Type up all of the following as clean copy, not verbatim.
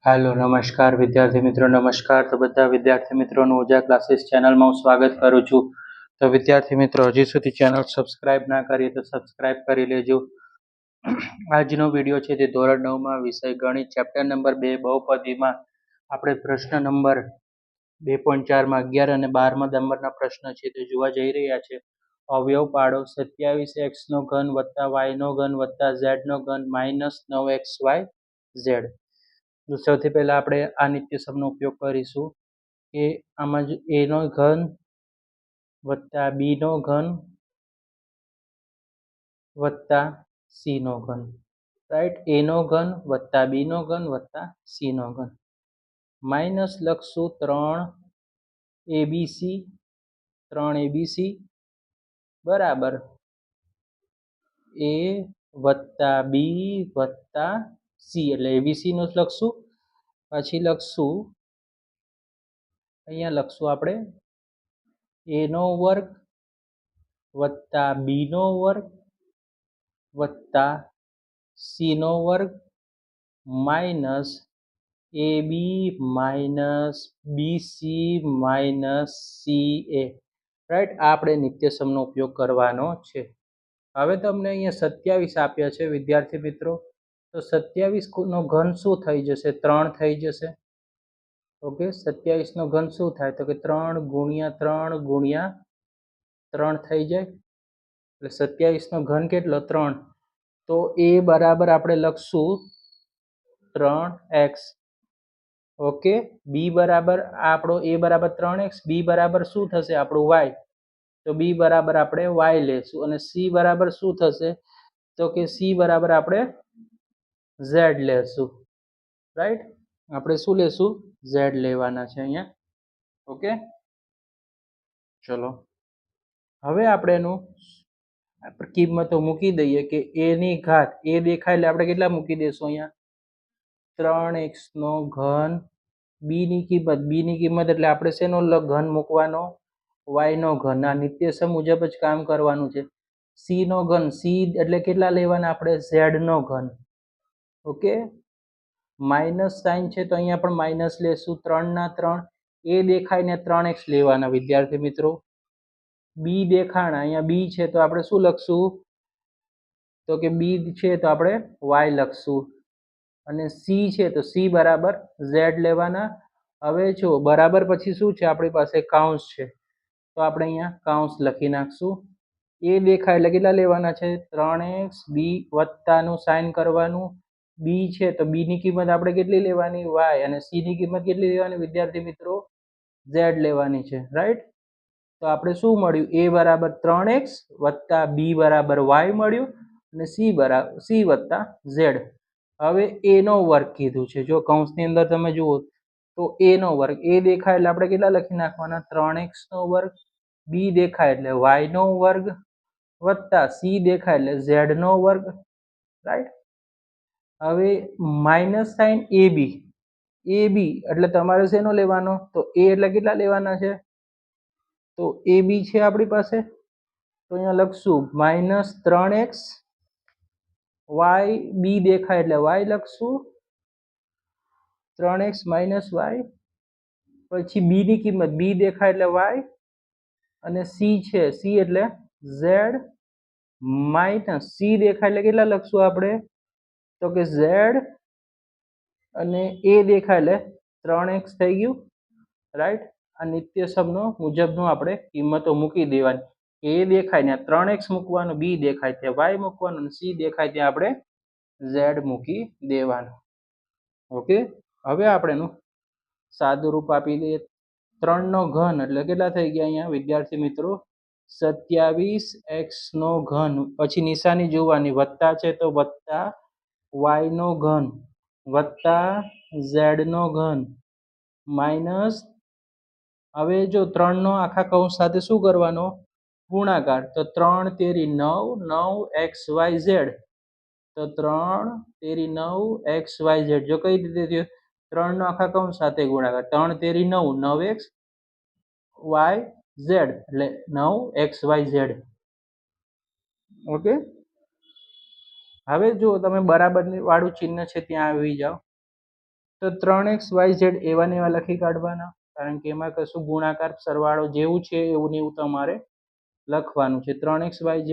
Hello नमस्कार विद्यार्थी मित्रों नमस्कार। तो બધા વિદ્યાર્થી મિત્રોનું ઉજા ક્લાસીસ ચેનલમાં હું સ્વાગત કરું છું। તો વિદ્યાર્થી મિત્રો હજી સુધી ચેનલ સબસ્ક્રાઇબ ના કરી તો સબસ્ક્રાઇબ કરી લેજો। આજનો વિડિયો છે તે ધોરણ 9 માં વિષય ગણિત ચેપ્ટર નંબર 2 બહુપદીમાં આપણે પ્રશ્ન નંબર 2.4 માં 11 અને 12મા નંબરના પ્રશ્ન છે તે જોવા જઈ રહ્યા છે। અવયવ પાડો 27x નો ઘન + y નો ઘન + z નો ઘન - 9xyz। તો સૌથી પહેલા આપણે આ નિત્યસમનો ઉપયોગ કરીશું કે આમાં જ a નો ઘન વત્તા b નો ઘન વત્તા c નો ઘન, રાઈટ। a નો ઘન વત્તા b નો ઘન વત્તા c નો ઘન માઇનસ લખશું 3abc બરાબર a વત્તા b વત્તા c એટલે abc નું જ લખશું। પછી લખશું અહીંયા લખશું આપણે a નો વર્ગ વત્તા b નો વર્ગ વત્તા c નો વર્ગ minus ab minus bc minus ca, right. આ આપણે નિત્યસમનો ઉપયોગ કરવાનો છે। હવે તમને અહીંયા 27 આપ્યા છે વિદ્યાર્થી મિત્રો, તો 27 નો ઘન શું થઈ જશે? 3 થઈ જશે। ઓકે, 27 નો ઘન શું થાય? તો કે 3 × 3 × 3 થઈ જાય, એટલે 27 નો ઘન કેટલો? 3। તો a બરાબર આપણે લખશું 3x, ઓકે। b બરાબર આપણો a બરાબર 3x, b બરાબર શું થશે આપણું y, તો b બરાબર આપણે y લેશું। અને c બરાબર શું થશે? તો કે c બરાબર આપણે z લેશું, રાઈટ। આપણે શું લેશું? z લેવાના છે અહીંયા, ઓકે। ચલો હવે આપણે એનું કિંમતો મૂકી દઈએ કે a ની ઘાત, a દેખાય એટલે આપણે કેટલા મૂકી દઈશું અહીંયા? 3x નો ઘન, b ની કિંમત એટલે આપણે શેનો ઘન મૂકવાનો? y નો ઘન। આ નિત્યસમ મુજબ જ કામ કરવાનું છે। c નો ઘન, c એટલે કેટલા લેવાના આપણે? z નો ઘન, ઓકે। માઇનસ સાઇન છે તો અહીંયા પણ માઇનસ લેશું, 3 ના 3, a દેખાય ને 3x લેવાના વિદ્યાર્થી મિત્રો। b દેખાણા, અહીંયા b છે તો આપણે શું લખશું? તો કે b છે તો આપણે y લખશું। અને c છે તો c બરાબર z લેવાના। હવે જો બરાબર પછી શું છે આપણી પાસે? કૌંસ છે, તો આપણે અહીંયા કૌંસ લખી નાખશું। a દેખાય એટલે કેટલા લેવાના છે? 3x, b વત્તાનું સાઇન કરવાનું, b છે તો b ની કિંમત આપણે કેટલી લેવાની? y, અને c ની કિંમત કેટલી લેવાની વિદ્યાર્થી મિત્રો? z લેવાની છે, રાઈટ। તો આપણે શું મળ્યું? a બરાબર 3x વત્તા b બરાબર y મળ્યું, અને c વત્તા z। હવે a નો વર્ગ કીધું છે, જો કૌંસની અંદર તમે જુઓ તો a નો વર્ગ, a દેખાય એટલે આપણે કેટલા લખી નાખવાના? 3x નો વર્ગ, b દેખાય એટલે y નો વર્ગ વત્તા c દેખાય એટલે z નો વર્ગ, રાઈટ। હવે માઇનસ સાઇન ab, ab એટલે તમારે શેનો લેવાનો? તો a એટલે કેટલા લેવાના છે? તો ab છે આપણી પાસે, તો અહીંયા લખશું -3x, y b દેખાય એટલે y લખશું 3x - y, પછી b ની કિંમત, b દેખાય એટલે y, અને c છે, c એટલે z, માઇનસ c દેખાય એટલે કેટલા લખશું આપણે? તો કે z, અને a દેખાય એટલે 3x થઈ ગયું, રાઈટ। આ નિત્યસમનો મુજબનું આપણે કિંમતો મૂકી દેવાની। a દેખાય ને 3x મૂકવાનું, b દેખાય ત્યાં y મૂકવાનું, અને c દેખાય ત્યાં આપણે z મૂકી દેવાનું, ઓકે। હવે આપણે એનું સાદું રૂપ આપી દઈએ। 3 નો ઘન એટલે કેટલા થઈ ગયા અહીંયા વિદ્યાર્થી મિત્રો? 27x નો ઘન, પછી નિશાની જોવાની, વત્તા છે તો વત્તા y નો ઘન વત્તા z નો ઘન માઇનસ, હવે જો 3 નો આખા કૌંસ સાથે શું કરવાનો? ગુણાકાર। તો 3 તેરી 9, 9xyz, તો 3 તેરી 9xyz, જો કઈ રીતે થયું? 3 નો આખા કૌંસ સાથે ગુણાકાર, 3 તેરી 9, 9xyz એટલે 9xyz, ઓકે। હવે જો તમે બરાબર વાળું ચિહ્ન છે ત્યાં આવી જાઓ, તો 3x(y)z એવા ને એવા લખી કાઢવાના, કારણ કે એમાં કશું ગુણાકાર સરવાળો જેવું છે એવું ને એવું તમારે લખવાનું છે. 3x(y)z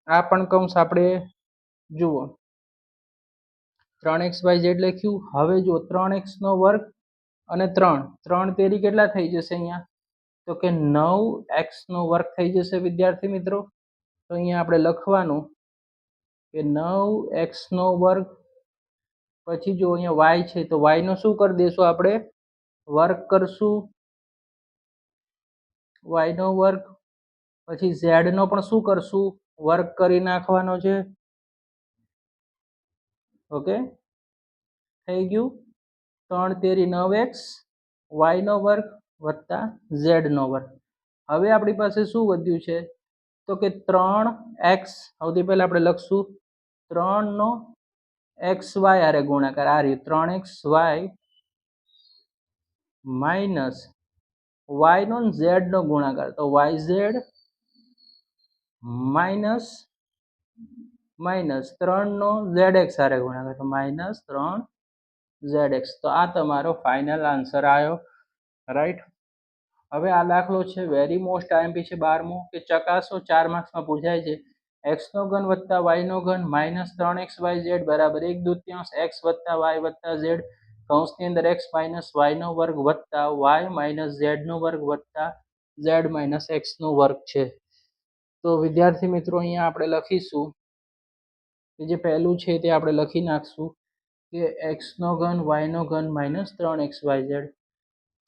આ પણ કૌંસ આપણે જુઓ 3x(y)z લખ્યું. હવે જો 3x² અને 3 તેરી કેટલા થઈ જશે અહીંયા? તો કે 9x² થઈ જશે વિદ્યાર્થી મિત્રો. તો અહીંયા આપણે લખવાનું કે 9x², પછી જો અહીંયા y છે તો y નો શું કરી દેશું આપણે? વર્ગ કરશું, y નો વર્ગ. પછી z નો પણ શું કરશું? વર્ગ કરી નાખવાનો છે. ઓકે, થઈ ગયું. 3 તેરી 9x, y નો વર્ગ વત્તા z નો વર્ગ. હવે આપણી પાસે શું વધ્યું છે? તો કે 3x, સૌથી પહેલા આપણે લખશું 3 નો xy આરે ગુણાકાર, આ રહ્યું 3xy માઇનસ y નો z નો ગુણાકાર, તો yz માઇનસ 3 નો zx આરે ગુણાકાર, તો -3zx. તો આ તમારો ફાઇનલ આન્સર આવ્યો, રાઈટ. હવે આ દાખલો છે વેરી મોસ્ટ આઈએમપી છે 12મો, કે ચકાસો 4 માર્ક્સમાં પૂછાય છે x3 વત્તા y3 માઇનસ 3xyz બરાબર 1/2 x વત્તા y વત્તા z કૌંસની અંદર x માઇનસ y નો વર્ગ વત્તા y માઇનસ z નો વર્ગ વત્તા z માઇનસ x નો વર્ગ છે. તો વિદ્યાર્થી મિત્રો અહીંયા આપણે લખીશું કે જે પહેલું છે તે આપણે લખી નાખશું કે x3 y3 માઇનસ 3xyz.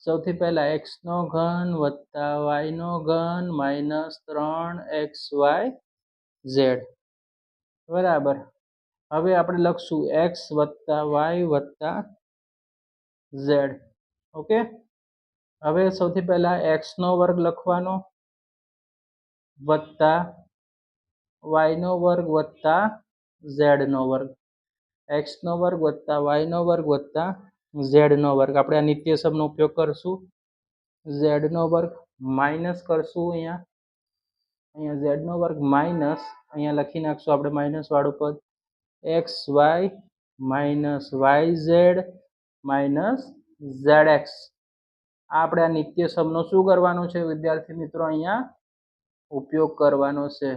સૌથી પહેલા x3 વત્તા y3 માઇનસ 3xyz બરાબર. હવે આપણે લખશું x વત્તા y વત્તા z. ઓકે, હવે સૌથી પહેલા x નો વર્ગ લખવાનો વત્તા y નો વર્ગ વત્તા z નો વર્ગ, x નો વર્ગ વત્તા y નો વર્ગ વત્તા z નો વર્ગ. આપણે આ નિત્યસમનો ઉપયોગ કરશું. z નો વર્ગ માઇનસ કરશું, અહીંયા z નો વર્ગ માઇનસ, અહીંયા લખી નાખશું આપણે માઇનસ વાળું પદ, xy minus yz minus zx. આપણે આ નિત્યસમનો શું કરવાનું છે વિદ્યાર્થી મિત્રો? અહીંયા ઉપયોગ કરવાનો છે.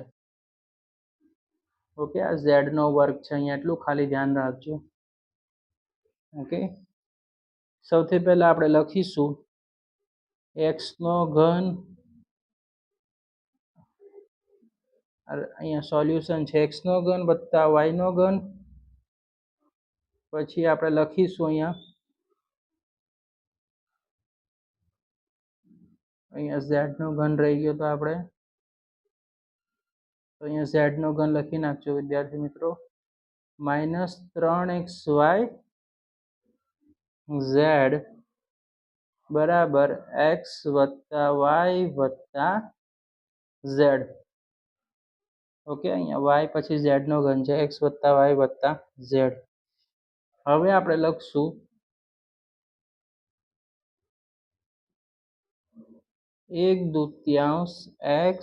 ઓકે, આ z નો વર્ગ છે અહીંયા, એટલું ખાલી ધ્યાન રાખજો. ઓકે, સૌથી પહેલા આપણે લખીશું x3, અહીંયા સોલ્યુશન છે x3 વત્તા y3, પછી આપણે લખીશું અહીંયા z3 રહી ગયો, તો આપણે તો અહીંયા z નો ઘન લખી નાખજો વિદ્યાર્થી મિત્રો, માઇનસ 3xyz બરાબર x વત્તા y વત્તા z. ઓકે, અહીંયા y પછી z નો ઘન છે, x વત્તા y વત્તા z. હવે આપણે લખશું 1/2 x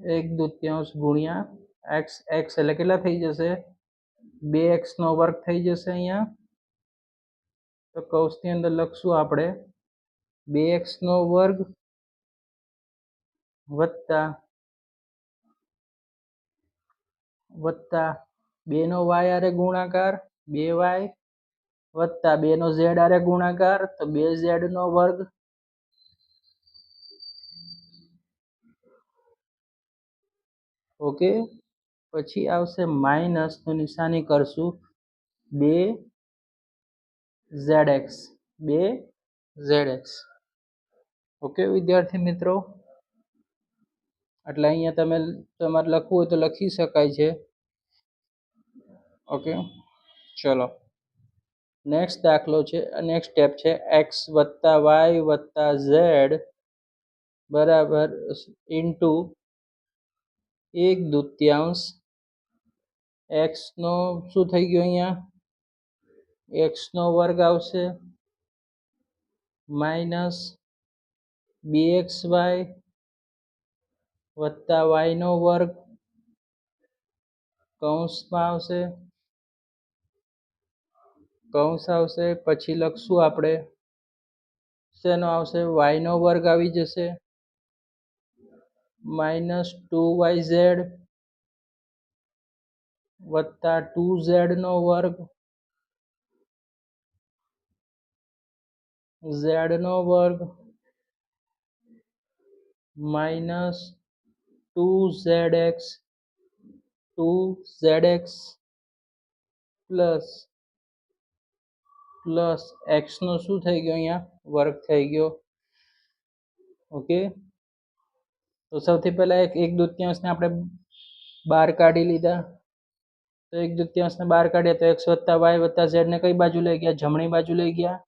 1/2 ગુણ્યા x, x એટલે કેટલા થઈ જશે? 2x નો વર્ગ થઈ જશે અહીંયા. તો કૌંસની અંદર લખશું આપણે 2x નો વર્ગ વત્તા 2 નો y આરે ગુણાકાર 2y વત્તા 2 નો z આરે ગુણાકાર, તો 2z નો વર્ગ. ઓકે, પછી આવશે માઇનસ, તો નિશાની કરશું 2zx. ઓકે વિદ્યાર્થી મિત્રો, એટલે અહીંયા તમે તમારે લખવું હોય તો લખી શકાય છે. ઓકે, ચલો નેક્સ્ટ દાખલો છે, નેક્સ્ટ સ્ટેપ છે x વત્તા y વત્તા z બરાબર ઇન્ટુ 1/2 x નો શું થઈ ગયો? અહીંયા x નો વર્ગ આવશે માઇનસ 2xy વત્તા y નો વર્ગ કૌંસમાં આવશે કૌંસ આવશે, પછી લખશું આપણે શેનો આવશે, y નો વર્ગ આવી જશે -2yz વત્તા 2z નો વર્ગ z નો વર્ગ -2zx પ્લસ x નો શું થઈ ગયો, અહીંયા વર્ગ થઈ ગયો. ઓકે, તો સૌથી પહેલા એક દૂત્યાંશને આપણે બહાર કાઢી લીધા. તો એક દૂત્યાંશને બહાર કાઢીએ તો x વત્તા y વત્તા z ને કઈ બાજુ લઈ ગયા, જમણી બાજુ લઈ ગયા.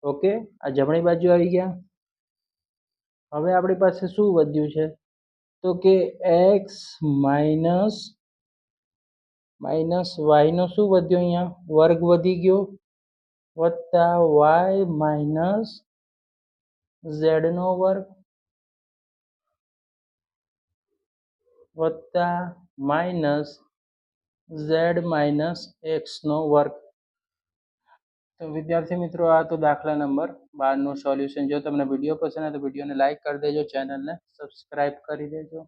ઓકે, આ જમણી બાજુ આવી ગયા. હવે આપણી પાસે શું વધ્યું છે, તો કે x માઇનસ y નો શું વધ્યો, અહીંયા વર્ગ વધી ગયો વત્તા y માઇનસ z નો વર્ગ વત્તા માઇનસ z માઇનસ x નો વર્ગ. તો વિદ્યાર્થી મિત્રો, આ તો દાખલા નંબર 12 નું સોલ્યુશન. જો તમને વિડીયો પસંદ આવે તો વિડીયોને લાઈક કરી દેજો, ચેનલને સબસ્ક્રાઇબ કરી દેજો.